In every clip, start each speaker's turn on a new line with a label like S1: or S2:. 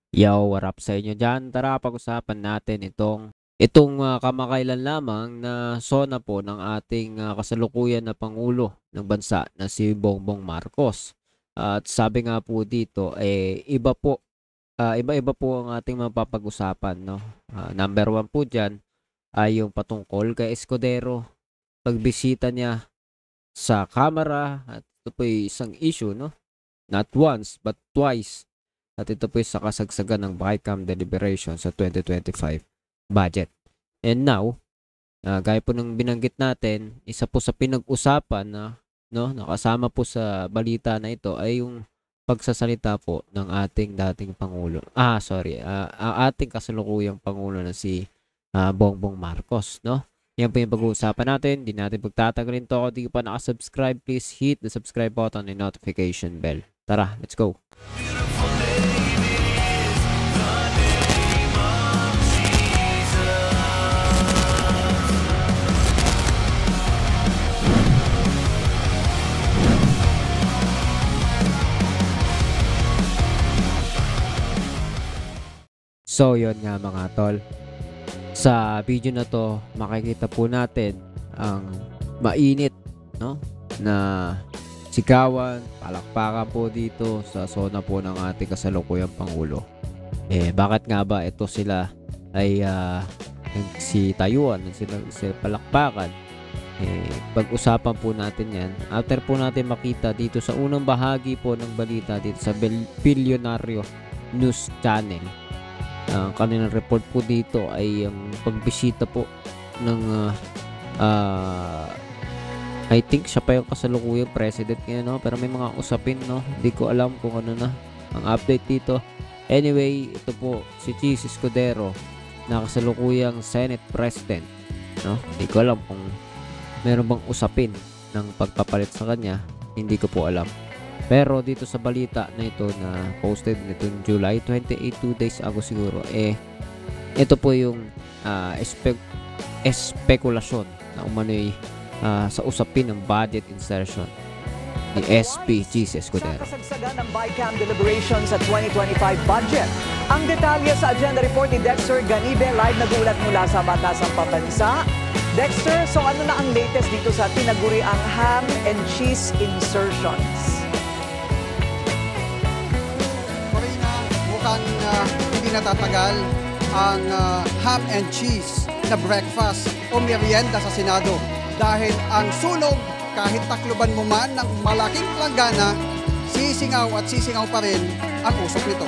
S1: Yo, what up sa inyo dyan? Tara, pag-usapan natin itong kamakailan lamang na SONA po ng ating kasalukuyan na Pangulo ng bansa na si Bongbong Marcos. At sabi nga po dito, iba-iba po ang ating mapapag-usapan, no? Number one po dyan ay yung patungkol kay Escudero, pagbisita niya sa Kamara, at ito po ay isang issue, no? Not once, but twice. At ito po sa kasagsagan ng BICAM deliberation sa 2025 budget. And now, gaya po ng binanggit natin, isa po sa pinag-usapan na nakasama po sa balita na ito ay yung pagsasalita po ng ating dating Pangulo. Ang ating kasalukuyang Pangulo na si Bongbong Marcos, no? Yan po yung pag-uusapan natin. Hindi natin pagtatagalin to. Kung di pa nakasubscribe, please hit the subscribe button and notification bell. Tara, let's go! So, yun nga mga tol. Sa video na to, makikita po natin ang mainit, no? Na sigawan, palakpakan po dito sa SONA po ng ating kasalukuyang Pangulo. Bakit nga ba ito sila ay si Tayuan, sila palakpakan? Pag-usapan po natin yan. After po natin makita dito sa unang bahagi po ng balita dito sa Bilyonaryo News Channel. Ang kanilang report po dito ay ang pagbisita po ng I think siya pa yung kasalukuyang president ngayon, no? Pero may mga usapin, no? Hindi ko alam kung ano na ang update dito. Anyway, ito po si Chis Escudero na kasalukuyang Senate President, no? Hindi ko alam kung meron bang usapin ng pagpapalit sa kanya. Hindi ko po alam. Pero dito sa balita na ito na posted nitong July 28, 2 days ago siguro, ito po yung espekulasyon na umano'y sa usapin ng budget insertion ni SP Chis Escudero.
S2: Sa kasagsagan ng BICAM deliberation sa 2025 budget. Ang detalye sa agenda report ni Dexter Ganibe, live nagulat mula sa Batasang Pambansa. Dexter, so ano na ang latest dito sa tinaguriang ham and cheese insertions?
S3: Mukhang hindi natatagal ang ham and cheese na breakfast o merienda sa Senado dahil ang sunog, kahit takluban mo man ng malaking planggana, sisingaw at sisingaw pa rin ang usok nito.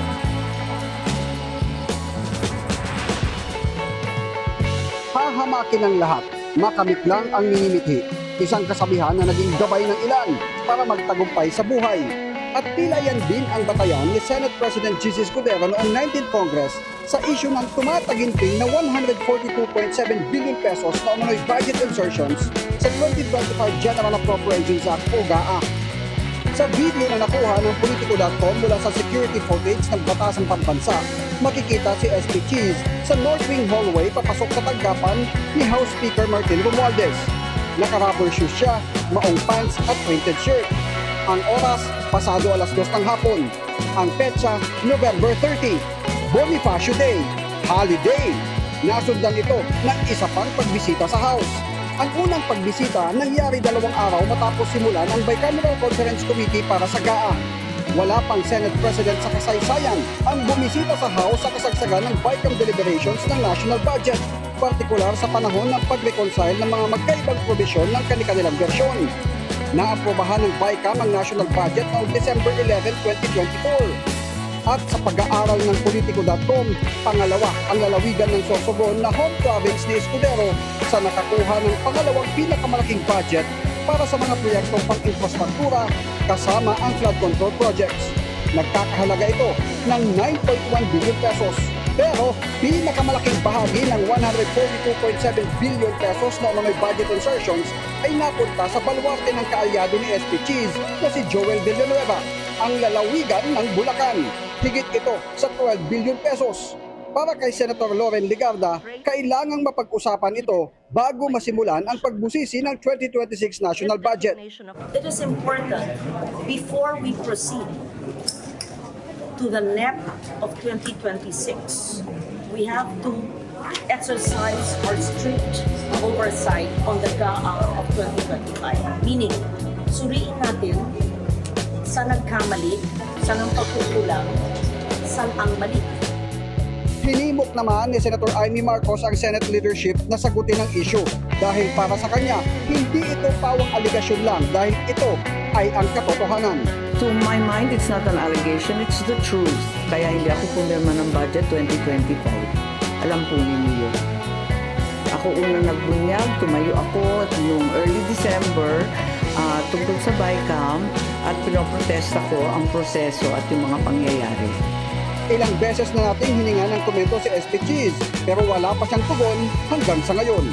S3: Hahamakin ng lahat, makamit lang ang minimithi. Isang kasabihan na naging gabay ng ilan para magtagumpay sa buhay. At tila yan din ang batayan ni Senate President Chis Escudero noong 19th Congress sa issue ng tumataginting na 142.7 billion pesos na umano'y budget insertions sa 2025 General Appropriations Act o GAA. Sa video na nakuha ng Politico.com mula sa security footage ng Batasang Pambansa, makikita si SP Chis sa North Wing hallway papasok sa tanggapan ni House Speaker Martin Romualdez. Naka-rubber shoes siya, maong pants at printed shirt. Ang oras, pasado alas 2 ng hapon. Ang petsa, November 30. Bonifacio Day. Holiday. Nasundan ito ng isa pang pagbisita sa House. Ang unang pagbisita nangyari 2 araw matapos simulan ang Bicameral Conference Committee para sa GAA. Wala pang Senate President sa kasaysayan ang bumisita sa House sa kasagsagan ng BICAM deliberations ng national budget, partikular sa panahon ng pag-reconcile ng mga magkaibang probisyon ng kanilang bersyon. Naaprobahan ng BICAM ang national budget noong December 11, 2024. At sa pag-aaral ng Politico.com, pangalawa ang lalawigan ng Sorsogon na home province ni Escudero sa nakakuha ng pangalawang pinakamalaking budget para sa mga proyektong pang-infrastruktura kasama ang flood control projects. Nagkakahalaga ito ng 9.1 billion pesos. Pero pinakamalaking bahagi ng 142.7 billion pesos na umano'y budget insertions ay napunta sa baluarte ng kaalyado ni SP Chis na si Joel Villanueva, ang lalawigan ng Bulacan. Higit ito sa 12 billion pesos. Para kay Senator Loren Legarda, kailangang mapag-usapan ito bago masimulan ang pagbusisi ng 2026 national budget.
S4: It is important before we proceed to the NEP of 2026, we have to exercise our strict oversight on the GAA of 2025. Meaning, suriin natin saan nagkamali, saan ang pagkukulang, saan ang mali.
S3: Hinimok naman ni Senator Amy Marcos ang Senate leadership na sagutin ang issue dahil para sa kanya, hindi ito pawang aligasyon lang dahil ito ay ang katotohanan.
S5: To my mind, it's not an allegation, it's the truth. Kaya hindi ako pumirma ng budget 2025. Alam po ninyo yun. Ako unang nagbunyag, tumayo ako noong early December tungkol sa BICAM at pinoprotesta ko ang proseso at yung mga pangyayari.
S3: Ilang beses na nating hininga ng komento si SP Cheese pero wala pa siyang tugon hanggang sa ngayon.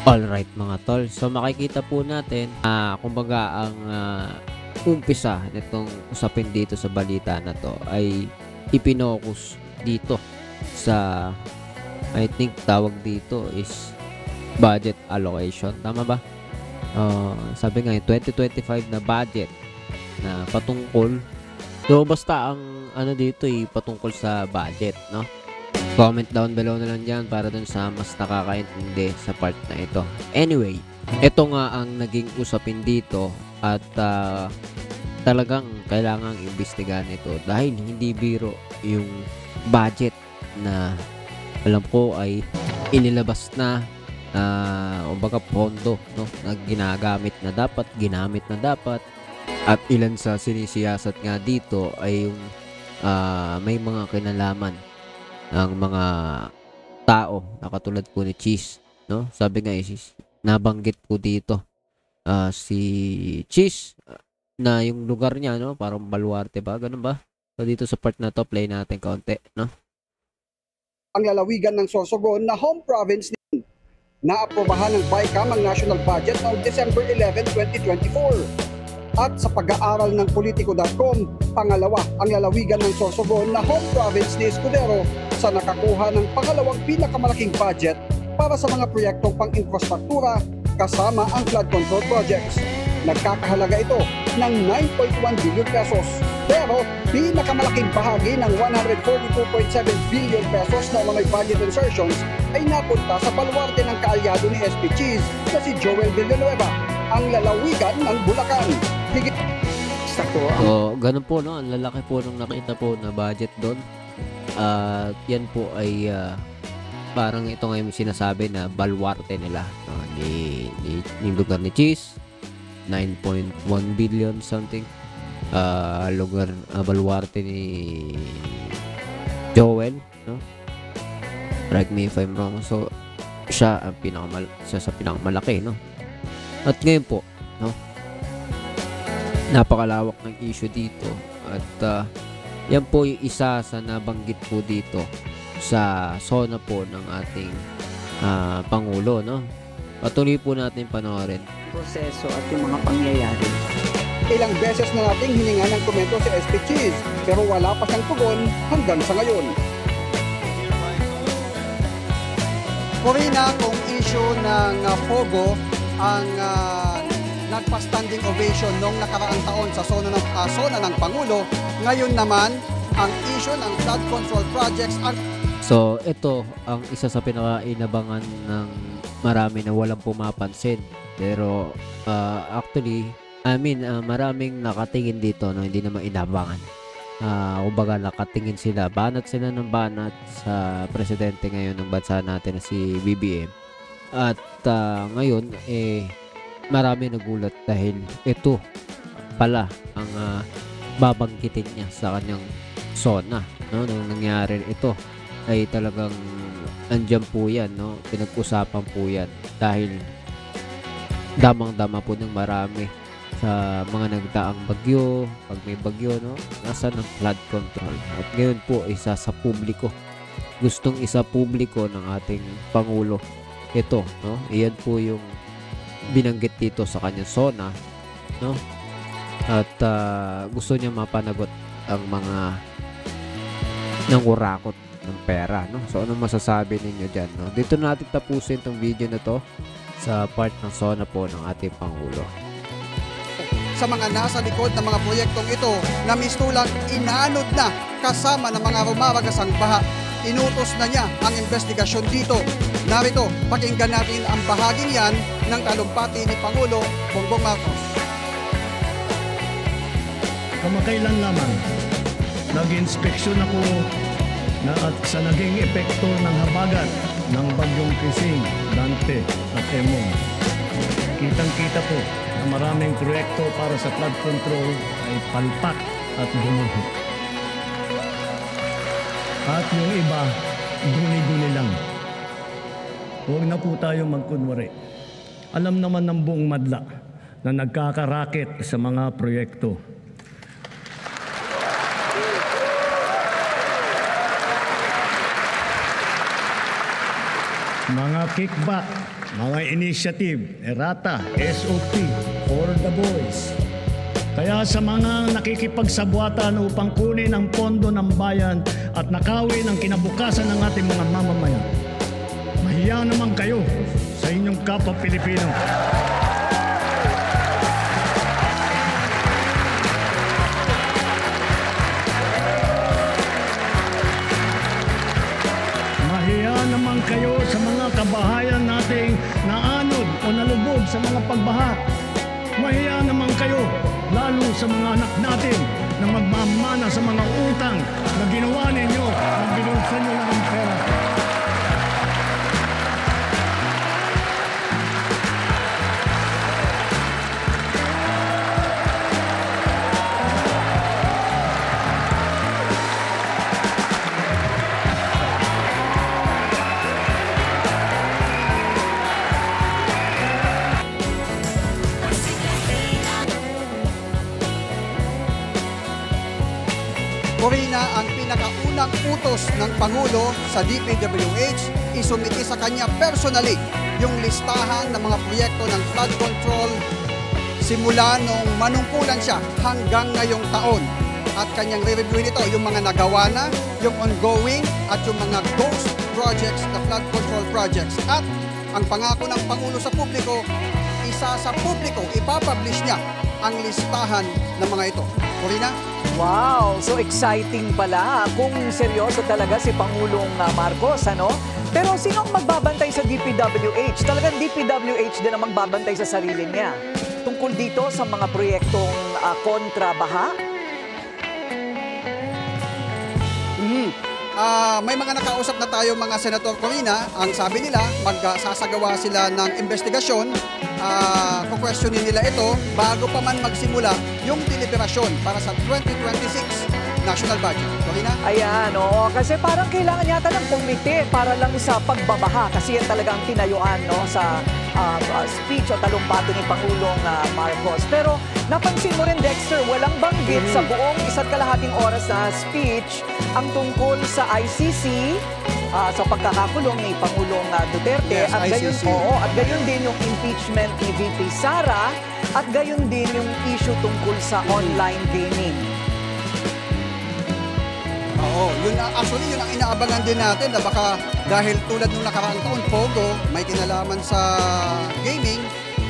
S1: Alright mga tol, so makikita po natin kumbaga ang umpisa nitong usapin dito sa balita na to ay ipinokus dito sa, I think tawag dito is budget allocation, tama ba? Sabi nga 2025 na budget na patungkol, so basta ang ano dito patungkol sa budget, no? Comment down below na lang dyan para dun sa mas nakakaintindi sa part na ito. Anyway, ito nga ang naging usapin dito at talagang kailangang imbestigahan ito dahil hindi biro yung budget na alam ko ay inilabas na kumbaga pondo, no, na ginamit na dapat at ilan sa sinisiyasat nga dito ay yung may mga kinalaman ang mga tao na katulad po ni Cheese, no? Sabi nga nabanggit po dito si Cheese na yung lugar niya, no, parang Baluarte ba, ganun ba? So dito sa part na to play natin kaunti, no?
S3: Ang lalawigan ng Sorsogon na home province ni naaprobahan ng BICAM ang national budget noong December 11, 2024. At sa pag-aaral ng Politico.com, pangalawa ang lalawigan ng Sorsogon na home province ni Escudero sa nakakuha ng pangalawang pinakamalaking budget para sa mga proyektong pang-infrastruktura kasama ang flood control projects. Nagkakahalaga ito ng 9.1 billion pesos. Pero pinakamalaking bahagi ng 142.7 billion pesos na umano'y budget insertions ay napunta sa baluarte ng kaalyado ni SP Cheese na si Joel Villanueva, ang lalawigan ng Bulacan.
S1: So, ganun po, no? Ang lalaki po nung nakita po na budget doon. Yan po ay parang ito nga yung sinasabi na baluarte nila, ni lugar ni Cheese, 9.1 billion something. Lugar baluarte ni Joel, no? Correct me if I'm wrong. So, siya sa pinakamalaki, no? At ngayon po, no, napakalawak ng issue dito at yan po yung isa sa nabanggit po dito sa SONA po ng ating Pangulo, no? Patuloy po natin panoorin.
S5: Proseso at yung mga pangyayari.
S3: Ilang beses na nating hininga ng komento si SP Cheese pero wala pa siyang tugon hanggang sa ngayon. Corina, kung issue ng Pogo ang nagpa-standing ovation noong nakaraang taon sa SONA ng Pangulo, ngayon naman ang issue ng flood control projects.
S1: So ito ang isa sa pinaka-inabangan ng marami na walang pumapansin, pero actually maraming nakatingin dito, no, hindi naman inabangan. Kumbaga nakatingin sila, banat sila ng banat sa presidente ngayon ng bansa natin na si BBM. At ngayon marami nagulat dahil ito pala ang babanggitin niya sa kanyang SONA, no? Nung nangyari ito ay talagang andyan po yan, no? Pinag-usapan po yan dahil damang-dama po ng marami sa mga nagdaang bagyo, pag may bagyo, no, nasa ng flood control. At ngayon po isa sa publiko, gustong isa publiko ng ating Pangulo ito, no? Iyan po yung binanggit dito sa kanyang SONA, no? At gusto niya mapanagot ang mga nangurakot ng pera, no? So ano masasabi ninyo dyan, no? Dito natin tapusin tong video na to sa part ng SONA po ng ating Pangulo.
S3: sa mga nasa likod ng mga proyektong ito na mistulang inanod na kasama ng mga rumaragasang baha. Inutos na niya ang investigasyon dito. Narito, pakinggan natin ang bahaging yan ng talumpati ni Pangulo Bongbong Marcos.
S6: Kamakailan lamang, nag-inspeksyon ako at sa naging epekto ng habagat ng bagyong Krising, Dante at Emong. Kitang-kita po na maraming proyekto para sa flood control ay palpak at gumuho. At yung iba, guni-guni lang. Huwag na po tayo magkunwari. Alam naman ng buong madla na nagkakaraket sa mga proyekto. Mga kickback, mga initiative, errata, SOP, for the boys. Kaya sa mga nakikipagsabuatan upang kunin ang pondo ng bayan at nakawin ang kinabukasan ng ating mga mamamayan, mahiya naman kayo sa inyong kapwa Pilipino. Mahiya naman kayo sa mga kabahayan nating naanod o nalubog sa mga pagbaha. Mahiya naman kayo, lalo sa mga anak natin na magmamana sa mga utang na ginawa ninyo na binulsan nyo lang ang pera.
S3: Corina, ang pinakaunang utos ng Pangulo sa DPWH, isumiti sa kanya personally yung listahan ng mga proyekto ng flood control simula nung manungkulan siya hanggang ngayong taon. At kanyang re-review nito yung mga nagawa na, yung ongoing at yung mga ghost projects na flood control projects. At ang pangako ng Pangulo sa publiko, isa sa publiko, ipapublish niya ang listahan ng mga ito. Corina?
S2: Wow, so exciting pala kung seryoso talaga si Pangulong Marcos, ano? Pero sino ang magbabantay sa DPWH? Talagang DPWH din ang magbabantay sa sarili niya. Tungkol dito sa mga proyektong kontra-baha?
S3: May mga nakausap na tayo mga Senator Corina. Ang sabi nila, magsasagawa sila ng investigasyon. Kukwestiyonin nila ito bago pa man magsimula yung deliberasyon para sa 2026 national budget. Corina?
S2: Ayan, oo. Kasi parang kailangan yata ng komite para lang sa pagbabaha. Kasi yan talagang tinayuan, no, sa speech o talumpati ni Pangulong Marcos. Pero napansin mo rin, Dexter, walang banggit sa buong 1.5 oras na speech ang tungkol sa ICC, sa pagkakakulong ni Pangulong Duterte.
S3: Yes,
S2: at gayon,
S3: ICC.
S2: at gayon din yung impeachment ni VP Sara at gayon din yung issue tungkol sa online gaming.
S3: Oo, actually yun ang inaabangan din natin na baka dahil tulad nung nakaraang taon, Pogo, may kinalaman sa gaming.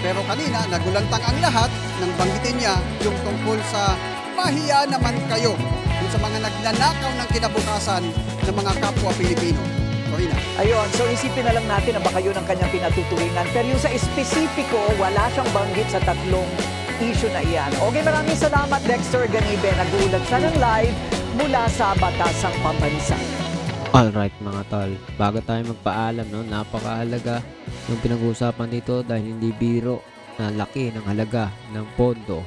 S3: Pero kanina, nagulantang ang lahat nang banggitin niya yung tungkol sa pahiya naman kayo dun sa mga nagnanakaw ng kinabukasan ng mga kapwa Pilipino. Corina.
S2: Ayun, so isipin na lang natin na baka yun ang kanyang pinatuturingan. Pero yung sa espesipiko, wala siyang banggit sa tatlong issue na iyan. Okay, maraming salamat, Dexter Ganibe. Nag-uulat siya ng live mula sa Batasang Pambansa.
S1: Alright mga tol, bago tayo magpaalam, no, napakahalaga yung pinag-uusapan dito dahil hindi biro na laki ng halaga ng pondo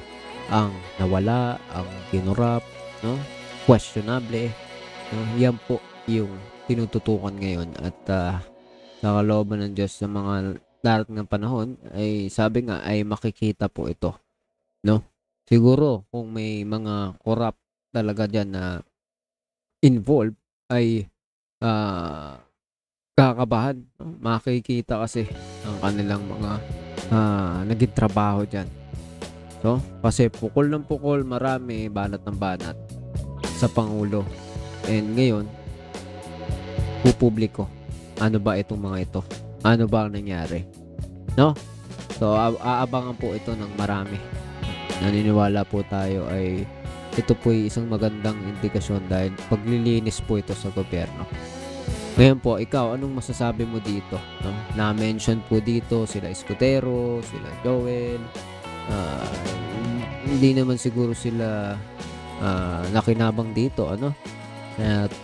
S1: ang nawala, ang kinurap, no, questionable, no, yan po yung tinututukan ngayon at sa kalooban ng Diyos sa mga darating ng panahon ay sabi nga ay makikita po ito, no. Siguro kung may mga corrupt talaga dyan na involved ay kakabahan, no? Makikita kasi ang kanilang mga naging trabaho dyan. So, kasi pukol ng pukol, marami, banat ng banat sa Pangulo. And ngayon, pupubliko. Ano ba itong mga ito? Ano ba ang nangyari? No? So, aabangan po ito ng marami. naniniwala po tayo ay ito po ay isang magandang indikasyon dahil paglilinis po ito sa gobyerno. Ngayon po, ikaw, anong masasabi mo dito? No? Na-mention po dito sila Escudero, sila Joel. Hindi naman siguro sila nakinabang dito, ano? At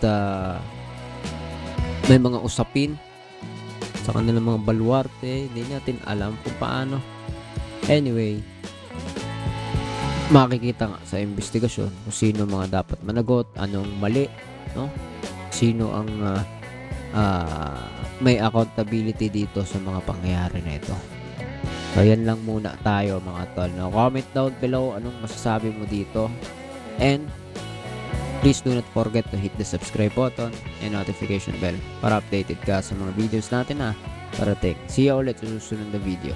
S1: may mga usapin sa kanilang mga baluarte, hindi natin alam kung paano. Anyway, makikita nga sa investigasyon kung sino mga dapat managot, anong mali, no? Sino ang may accountability dito sa mga pangyayari na ito. So, yan lang muna tayo mga tol. No? Comment down below anong masasabi mo dito. And please do not forget to hit the subscribe button and notification bell para updated ka sa mga videos natin na parating. See you ulit sa susunod na video.